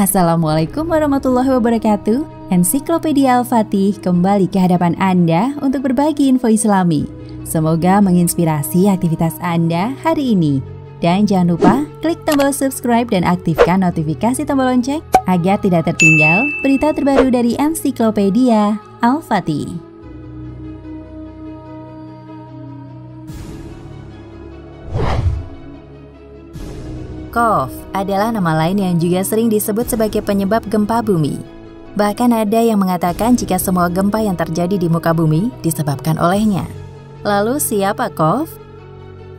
Assalamualaikum warahmatullahi wabarakatuh. Ensiklopedia Al-Fatih kembali ke hadapan Anda untuk berbagi info Islami. Semoga menginspirasi aktivitas Anda hari ini. Dan jangan lupa klik tombol subscribe dan aktifkan notifikasi tombol lonceng agar tidak tertinggal berita terbaru dari Ensiklopedia Al-Fatih. Qaf adalah nama lain yang juga sering disebut sebagai penyebab gempa bumi. Bahkan ada yang mengatakan jika semua gempa yang terjadi di muka bumi disebabkan olehnya. Lalu siapa Qaf?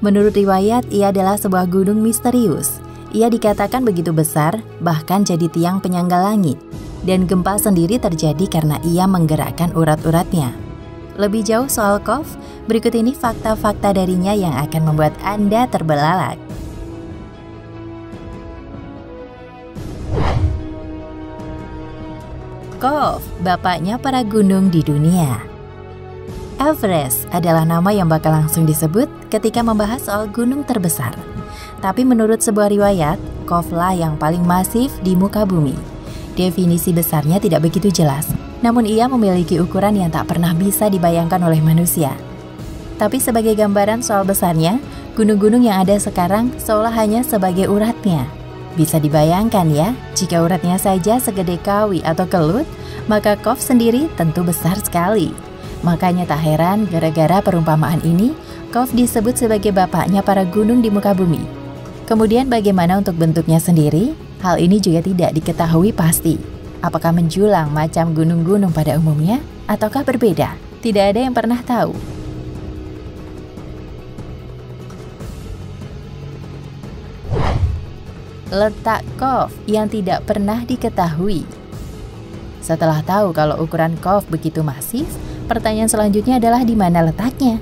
Menurut riwayat, ia adalah sebuah gunung misterius. Ia dikatakan begitu besar, bahkan jadi tiang penyangga langit. Dan gempa sendiri terjadi karena ia menggerakkan urat-uratnya. Lebih jauh soal Qaf, berikut ini fakta-fakta darinya yang akan membuat Anda terbelalak. Qaf, bapaknya para gunung di dunia. Everest adalah nama yang bakal langsung disebut ketika membahas soal gunung terbesar. Tapi menurut sebuah riwayat, Qaf lah yang paling masif di muka bumi. Definisi besarnya tidak begitu jelas, namun ia memiliki ukuran yang tak pernah bisa dibayangkan oleh manusia. Tapi sebagai gambaran soal besarnya, gunung-gunung yang ada sekarang seolah hanya sebagai uratnya. Bisa dibayangkan ya, jika uratnya saja segede kawi atau kelut, maka Qaf sendiri tentu besar sekali. Makanya tak heran gara-gara perumpamaan ini, Qaf disebut sebagai bapaknya para gunung di muka bumi. Kemudian bagaimana untuk bentuknya sendiri? Hal ini juga tidak diketahui pasti. Apakah menjulang macam gunung-gunung pada umumnya, ataukah berbeda? Tidak ada yang pernah tahu. Letak Qaf yang tidak pernah diketahui. Setelah tahu kalau ukuran Qaf begitu masif, pertanyaan selanjutnya adalah di mana letaknya?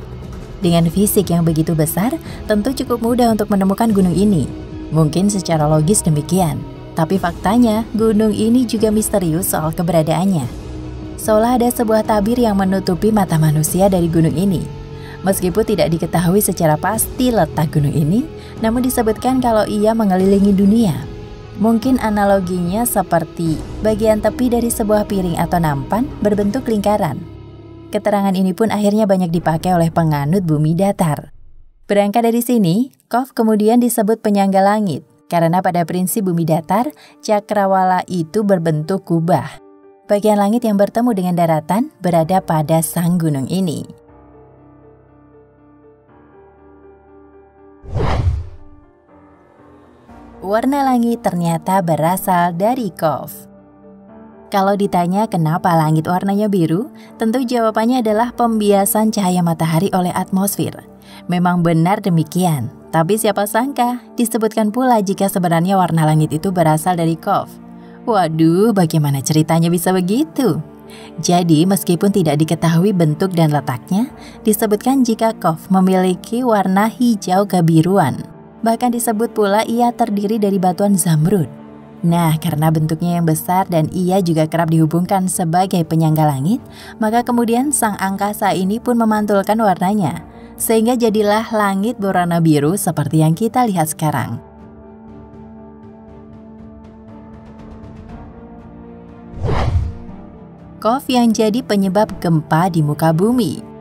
Dengan fisik yang begitu besar, tentu cukup mudah untuk menemukan gunung ini. Mungkin secara logis demikian, tapi faktanya gunung ini juga misterius soal keberadaannya. Seolah ada sebuah tabir yang menutupi mata manusia dari gunung ini. Meskipun tidak diketahui secara pasti letak gunung ini, namun disebutkan kalau ia mengelilingi dunia. Mungkin analoginya seperti bagian tepi dari sebuah piring atau nampan berbentuk lingkaran. Keterangan ini pun akhirnya banyak dipakai oleh penganut bumi datar. Berangkat dari sini, Qaf kemudian disebut penyangga langit, karena pada prinsip bumi datar, cakrawala itu berbentuk kubah. Bagian langit yang bertemu dengan daratan berada pada sang gunung ini. Warna langit ternyata berasal dari Qaf. Kalau ditanya kenapa langit warnanya biru, tentu jawabannya adalah pembiasan cahaya matahari oleh atmosfer. Memang benar demikian, tapi siapa sangka disebutkan pula jika sebenarnya warna langit itu berasal dari Qaf. Waduh, bagaimana ceritanya bisa begitu? Jadi meskipun tidak diketahui bentuk dan letaknya, disebutkan jika Qaf memiliki warna hijau kebiruan. Bahkan disebut pula ia terdiri dari batuan zamrud. Nah, karena bentuknya yang besar dan ia juga kerap dihubungkan sebagai penyangga langit, maka kemudian sang angkasa ini pun memantulkan warnanya, sehingga jadilah langit berwarna biru seperti yang kita lihat sekarang. Qaf yang jadi penyebab gempa di muka bumi.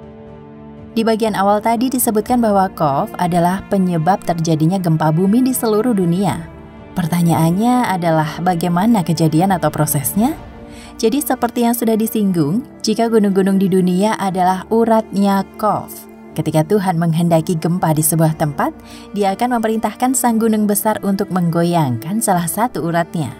Di bagian awal tadi disebutkan bahwa Qaf adalah penyebab terjadinya gempa bumi di seluruh dunia. Pertanyaannya adalah bagaimana kejadian atau prosesnya? Jadi seperti yang sudah disinggung, jika gunung-gunung di dunia adalah uratnya Qaf. Ketika Tuhan menghendaki gempa di sebuah tempat, Dia akan memerintahkan sang gunung besar untuk menggoyangkan salah satu uratnya.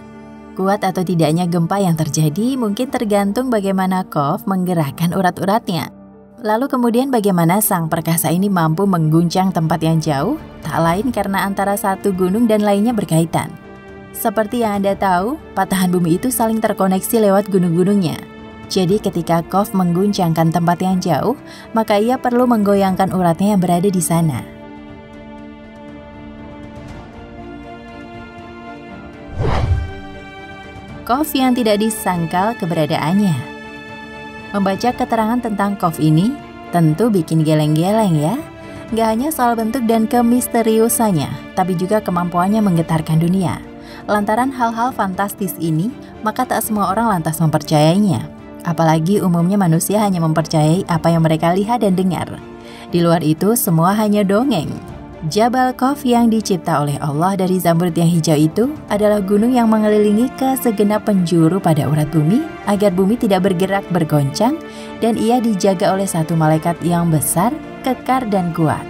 Kuat atau tidaknya gempa yang terjadi mungkin tergantung bagaimana Qaf menggerakkan urat-uratnya. Lalu kemudian bagaimana sang perkasa ini mampu mengguncang tempat yang jauh, tak lain karena antara satu gunung dan lainnya berkaitan. Seperti yang Anda tahu, patahan bumi itu saling terkoneksi lewat gunung-gunungnya. Jadi ketika Qaf mengguncangkan tempat yang jauh, maka ia perlu menggoyangkan uratnya yang berada di sana. Qaf yang tidak disangkal keberadaannya. Membaca keterangan tentang Qaf ini tentu bikin geleng-geleng ya. Gak hanya soal bentuk dan kemisteriusannya, tapi juga kemampuannya menggetarkan dunia. Lantaran hal-hal fantastis ini, maka tak semua orang lantas mempercayainya. Apalagi umumnya manusia hanya mempercayai apa yang mereka lihat dan dengar. Di luar itu, semua hanya dongeng. Jabal Qaf yang dicipta oleh Allah dari zamrud yang hijau itu adalah gunung yang mengelilingi ke segenap penjuru pada urat bumi agar bumi tidak bergerak bergoncang, dan ia dijaga oleh satu malaikat yang besar, kekar dan kuat.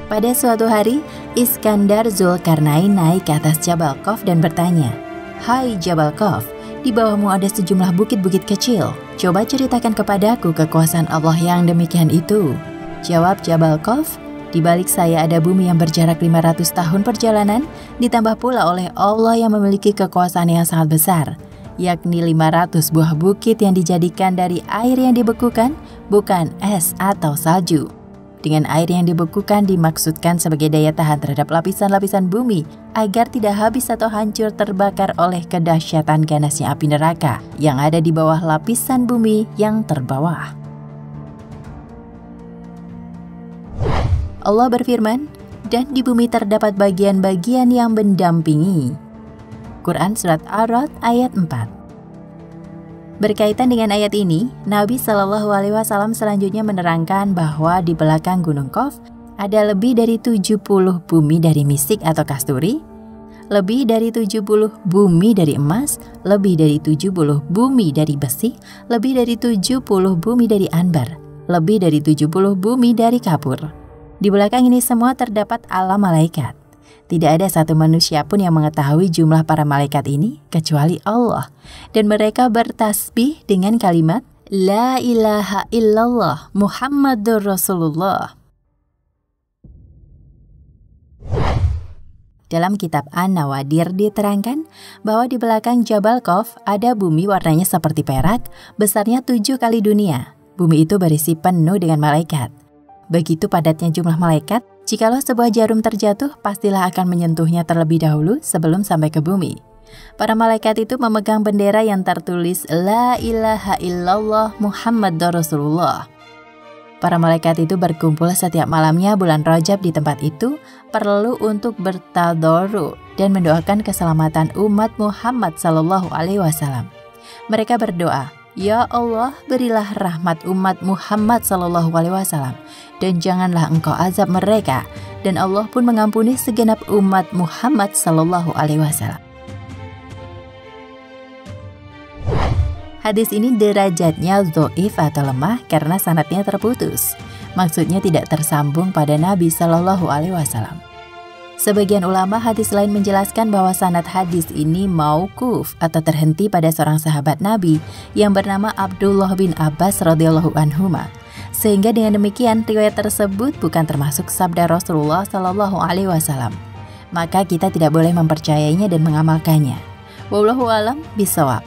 Pada suatu hari, Iskandar Zulkarnain naik ke atas Jabal Qaf dan bertanya, "Hai Jabal Qaf, di bawahmu ada sejumlah bukit-bukit kecil. Coba ceritakan kepadaku kekuasaan Allah yang demikian itu." Jawab Jabal Qaf, "Di balik saya ada bumi yang berjarak 500 tahun perjalanan, ditambah pula oleh Allah yang memiliki kekuasaan yang sangat besar, yakni 500 buah bukit yang dijadikan dari air yang dibekukan, bukan es atau salju." Dengan air yang dibekukan dimaksudkan sebagai daya tahan terhadap lapisan-lapisan bumi agar tidak habis atau hancur terbakar oleh kedahsyatan ganasnya api neraka yang ada di bawah lapisan bumi yang terbawah. Allah berfirman, "Dan di bumi terdapat bagian-bagian yang mendampingi." Quran Surat Ar-Ra'd ayat 4. Berkaitan dengan ayat ini, Nabi Shallallahu Alaihi Wasallam selanjutnya menerangkan bahwa di belakang Gunung Qaf ada lebih dari 70 bumi dari misik atau kasturi, lebih dari 70 bumi dari emas, lebih dari 70 bumi dari besi, lebih dari 70 bumi dari ambar, lebih dari 70 bumi dari kapur. Di belakang ini semua terdapat alam malaikat. Tidak ada satu manusia pun yang mengetahui jumlah para malaikat ini kecuali Allah. Dan mereka bertasbih dengan kalimat La ilaha illallah Muhammadur Rasulullah. Dalam kitab An-Nawadir diterangkan bahwa di belakang Jabal Qaf ada bumi warnanya seperti perak, besarnya 7 kali dunia. Bumi itu berisi penuh dengan malaikat. Begitu padatnya jumlah malaikat, jikalau sebuah jarum terjatuh, pastilah akan menyentuhnya terlebih dahulu sebelum sampai ke bumi. Para malaikat itu memegang bendera yang tertulis La ilaha illallah Muhammadur Rasulullah. Para malaikat itu berkumpul setiap malamnya bulan Rajab di tempat itu, perlu untuk bertadarru dan mendoakan keselamatan umat Muhammad Sallallahu Alaihi Wasallam. Mereka berdoa, "Ya Allah, berilah rahmat umat Muhammad Sallallahu Alaihi Wasallam, dan janganlah Engkau azab mereka." Dan Allah pun mengampuni segenap umat Muhammad Sallallahu Alaihi Wasallam. Hadis ini derajatnya dhaif atau lemah karena sanadnya terputus. Maksudnya tidak tersambung pada Nabi Sallallahu Alaihi Wasallam. Sebagian ulama hadis lain menjelaskan bahwa sanad hadis ini mauquf atau terhenti pada seorang sahabat Nabi yang bernama Abdullah bin Abbas radhiyallahu anhuma. Sehingga dengan demikian riwayat tersebut bukan termasuk sabda Rasulullah Shallallahu Alaihi Wasallam. Maka kita tidak boleh mempercayainya dan mengamalkannya. Wallahu a'lam bishawab.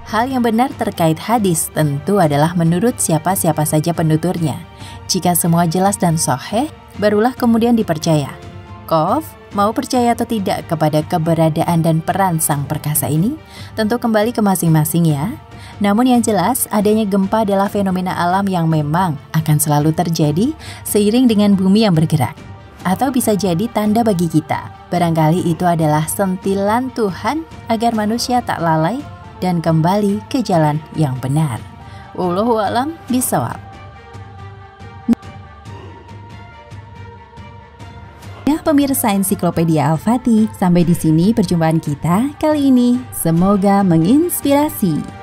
Hal yang benar terkait hadis tentu adalah menurut siapa-siapa saja penuturnya. Jika semua jelas dan sahih, barulah kemudian dipercaya. Qaf, mau percaya atau tidak kepada keberadaan dan peran sang perkasa ini, tentu kembali ke masing-masing ya. Namun yang jelas, adanya gempa adalah fenomena alam yang memang akan selalu terjadi seiring dengan bumi yang bergerak. Atau bisa jadi tanda bagi kita. Barangkali itu adalah sentilan Tuhan agar manusia tak lalai dan kembali ke jalan yang benar. Wallahu a'lam bishawab. Ya pemirsa Ensiklopedia Al-Fatih, sampai di sini perjumpaan kita kali ini. Semoga menginspirasi.